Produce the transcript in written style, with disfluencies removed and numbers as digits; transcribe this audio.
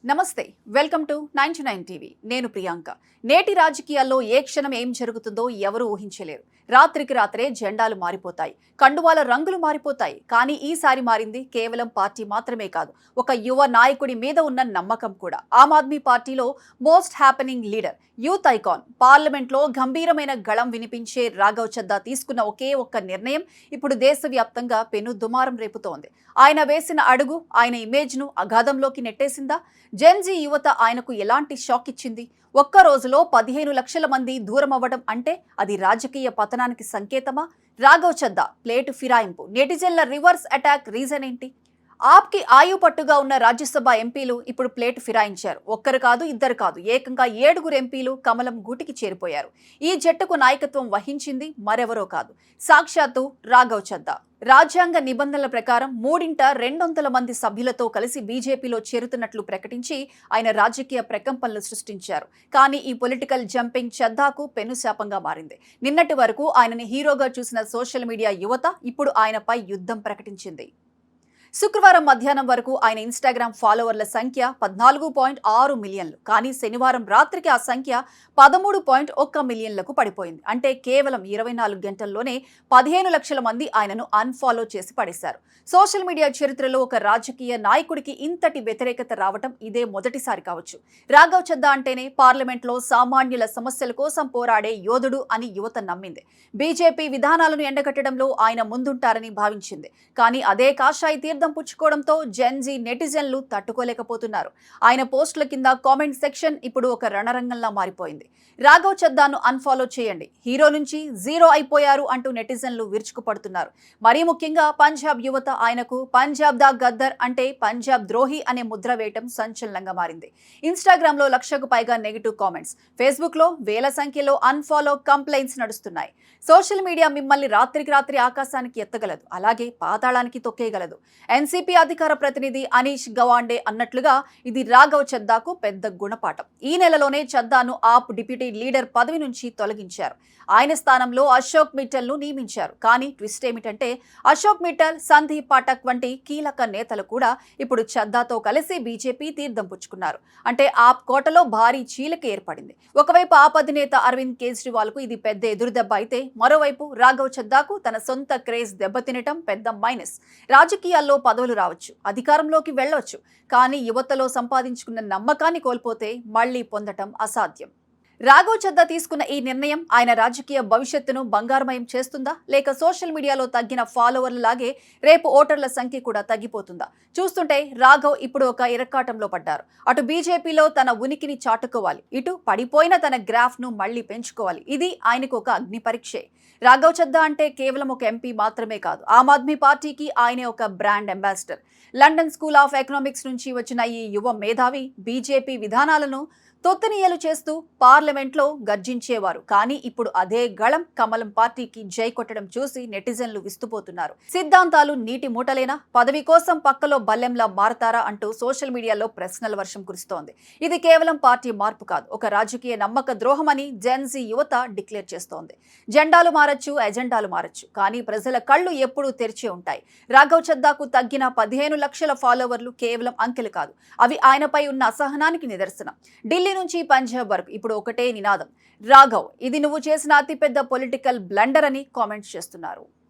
నమస్తే welcome to 99 TV నేను ప్రియాంక నేటి రాజకీయాల్లో ఏ క్షణం ఏం జరుగుతుందో ఎవరు ఊహించలేరు రాత్రికి రాత్రే జెండాలు మారిపోతాయి కండువాల రంగులు మారిపోతాయి కానీ ఈసారి మారింది కేవలం పార్టీ మాత్రమే కాదు ఒక యువ నాయకుడి మీద ఉన్న నమ్మకం కూడా ఆమ్ ఆద్మీ పార్టీలో most happening leader youth icon పార్లమెంట్లో గంభీరమైన గళం వినిపించే రాఘవ్ చద్దా తీసుకున్న ఒకే ఒక్క నిర్ణయం ఇప్పుడు దేశవ్యాప్తంగా పెను దుమారం రేపుతోంది ఆయన వేసిన అడుగు ఆయన ఇమేజ్ను అగాధంలోకి నెట్టేసిందా జెన్జీ యువత ఆయనకు ఎలాంటి షాక్ ఇచ్చింది ఒక్క రోజులో 15 లక్షల మంది దూరం అవ్వడం అంటే అది రాజకీయ పతనానికి సంకేతమా రాఘవ్ చద్దా ప్లేటు ఫిరాయింపు నెటిజన్ల రివర్స్ అటాక్ రీజన్ ఏంటి ఆప్కి ఆయు పట్టుగా ఉన్న రాజ్యసభ ఎంపీలు ఇప్పుడు ప్లేట్ ఫిరాయించారు ఒక్కరు కాదు ఇద్దరు కాదు ఏకంగా 7 ఎంపీలు కమలం గూటికి చేరిపోయారు ఈ జట్టుకు నాయకత్వం వహించింది మరెవరో కాదు సాక్షాత్తు రాఘవ్ చద్దా రాజ్యాంగ నిబంధనల ప్రకారం 200 మంది సభ్యులతో కలిసి బీజేపీలో చేరుతున్నట్లు ప్రకటించి ఆయన రాజకీయ ప్రకంపనలు సృష్టించారు కానీ ఈ పొలిటికల్ జంపింగ్ చద్దాకు పెనుశాపంగా మారింది నిన్నటి వరకు ఆయనని హీరోగా చూసిన సోషల్ మీడియా యువత ఇప్పుడు ఆయనపై యుద్ధం ప్రకటించింది శుక్రవారం మధ్యాహ్నం వరకు ఆయన ఇన్స్టాగ్రామ్ ఫాలోవర్ల సంఖ్య 14.6 మిలియన్లు కానీ శనివారం రాత్రికి ఆ సంఖ్య 13.1 మిలియన్లకు పడిపోయింది అంటే కేవలం 24 గంటల్లోనే 15 లక్షల మంది ఆయనను అన్ఫాలో చేసి పడేశారు సోషల్ మీడియా చరిత్రలో ఒక రాజకీయ నాయకుడికి ఇంతటి వ్యతిరేకత రావటం ఇదే మొదటిసారి కావచ్చు రాఘవ్ చద్దా అంటేనే పార్లమెంట్లో సామాన్యుల సమస్యల కోసం పోరాడే యోధుడు అని యువత నమ్మింది బీజేపీ విధానాలను ఎండగట్టడంలో ఆయన ముందుంటారని భావించింది కానీ అదే కాషాయి తీర్థం పుచ్చుకోవడంతో జెన్జీ నెటిజన్లు తట్టుకోలేకపోతున్నారు ఆయన పోస్టుల కింద కామెంట్ సెక్షన్ ఇప్పుడు ఒక రణరంగంలా మారిపోయింది రాఘవ్ చద్దాను అన్ఫాలో చేయండి హీరో నుంచి జీరో అయిపోయారు అంటూ నెటిజన్లు విరుచుకుపడుతున్నారు మరీ ముఖ్యంగా పంజాబ్ యువత ఆయనకు పంజాబ్ దా గద్దర్ అంటే పంజాబ్ ద్రోహి అనే ముద్ర వేయటం సంచలనంగా మారింది ఇన్స్టాగ్రామ్ లో 1,00,000కు పైగా నెగిటివ్ కామెంట్స్ ఫేస్బుక్ లో వేల సంఖ్యలో అన్ఫాలో కంప్లైంట్స్ నడుస్తున్నాయి సోషల్ మీడియా మిమ్మల్ని రాత్రికి రాత్రి ఆకాశానికి ఎత్తగలదు అలాగే పాతాళానికి తొక్కేయగలదు ఎన్సీపీ అధికార ప్రతినిధి అనీష్ గవాండే అన్నట్లుగా ఇది రాఘవ్ చద్దాకు పెద్ద గుణపాఠం ఈ నెలలోనే చద్దాను ఆప్ డిప్యూటీ లీడర్ పదవి నుంచి తొలగించారు ఆయన స్థానంలో అశోక్ మిట్టల్ ను నియమించారు కానీ ట్విస్ట్ ఏమిటంటే అశోక్ మిట్టల్ సందీప్ పాఠక్ వంటి కీలక నేతలు కూడా ఇప్పుడు చద్దాతో కలిసి బీజేపీ తీర్థం పుచ్చుకున్నారు అంటే ఆప్ కోటలో భారీ చీలిక ఏర్పడింది ఒకవైపు ఆప్ అధినేత అరవింద్ కేజ్రీవాల్ కు ఇది పెద్ద ఎదురుదెబ్బ అయితే మరోవైపు రాఘవ్ చద్దాకు తన సొంత క్రేజ్ దెబ్బతినటం పెద్ద మైనస్ రాజకీయాల్లో పదవులు రావచ్చు అధికారంలోకి వెళ్ళవచ్చు కానీ యువతలో సంపాదించుకున్న నమ్మకాన్ని కోల్పోతే మళ్లీ పొందటం అసాధ్యం రాఘవ్ చద్దా తీసుకున్న ఈ నిర్ణయం ఆయన రాజకీయ భవిష్యత్తును బంగారుమయం చేస్తుందా లేక సోషల్ మీడియాలో తగ్గిన ఫాలోవర్లలాగే రేపు ఓటర్ల సంఖ్య కూడా తగ్గిపోతుందా చూస్తుంటే రాఘవ్ ఇప్పుడు ఒక ఇరకాటంలో పడ్డారు అటు బీజేపీలో తన ఉనికిని చాటుకోవాలి ఇటు పడిపోయిన తన గ్రాఫ్ ను మళ్లీ పెంచుకోవాలి ఇది ఆయనకు ఒక అగ్ని పరీక్షే రాఘవ్ చద్దా అంటే కేవలం ఒక ఎంపీ మాత్రమే కాదు ఆమ్ ఆద్మీ పార్టీకి ఆయనే ఒక brand ambassador London school of economics నుంచి వచ్చిన ఈ యువ మేధావి బీజేపీ విధానాలను తొత్తునియలు చేస్తూ పార్లమెంట్లో గర్జించేవారు కానీ ఇప్పుడు అదే గళం కమలం పార్టీకి జై కొట్టడం చూసి నెటిజన్లు విస్తుపోతున్నారు సిద్ధాంతాలు నీటి మూటలేనా పదవి కోసం పక్కలో బల్లెంలా మారతారా అంటూ సోషల్ మీడియాలో ప్రశ్నల వర్షం కురుస్తోంది ఇది కేవలం పార్టీ మార్పు కాదు ఒక రాజకీయ నమ్మక ద్రోహమని జెన్జీ యువత డిక్లేర్ చేస్తోంది జెండాలు మారచ్చు ఎజెండాలు మారచ్చు కానీ ప్రజల కళ్ళు ఎప్పుడూ తెరిచే ఉంటాయి రాఘవ్ చద్దాకు తగ్గిన 15 లక్షల ఫాలోవర్లు కేవలం అంకెలు కాదు అవి ఆయనపై ఉన్న అసహనానికి నిదర్శనం ఢిల్లీ నుంచి పంజాబ్ వరకు ఇప్పుడు ఒకటే నినాదం రాఘవ్ ఇది నువ్వు చేసిన అతిపెద్ద పొలిటికల్ బ్లండర్ అని కామెంట్స్ చేస్తున్నారు